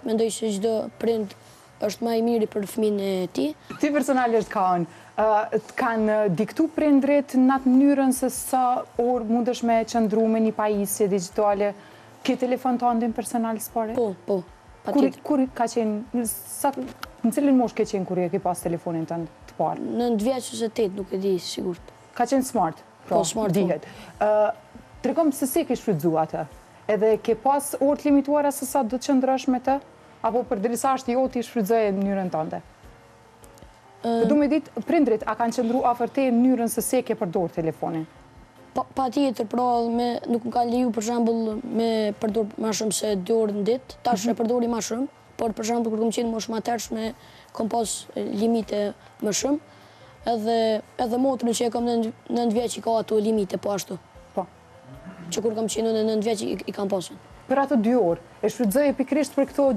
mendoj se çdo prind është më i miri për fëmin e tij. Ti personalisht kanë diktu prindrit në atë mënyrën se sa orë mundesh me qëndru me një pajisje digjitale, ke telefon të andin personal s'pare? Po, patjetër. Kur ka qenë, në cilin mosh ke qenë kur e ke pas telefonin të parë? Në 9 vjeç ose 8, nuk e di sigurt. Ka qenë smart? Po, smart. Dihet. Trekom se si ke shfrytzu atë? Edhe ke pas orë të limituara se sa do të qëndrosh me të? Apo përderisa është jo ti shfrytëzoje në mënyrën tënde? Du me ditë, prindrit a kanë qëndru afër teje në mënyrën se se ke përdor telefonin? Patjetër, pra nuk më ka leju për shembull me përdor më shumë se 2 orë në ditë, tash e përdori më shumë, por për shembull kur kam qenë moshë më tershme, kam pas limite më shumë, edhe motrën që e kam në 9 vjeç i ka ato limite po ashtu. Po. Që kur kam qenë në 9 vjeç i kam pasur. Për ato 2 orë, e shfrytëzoje pikërisht për këto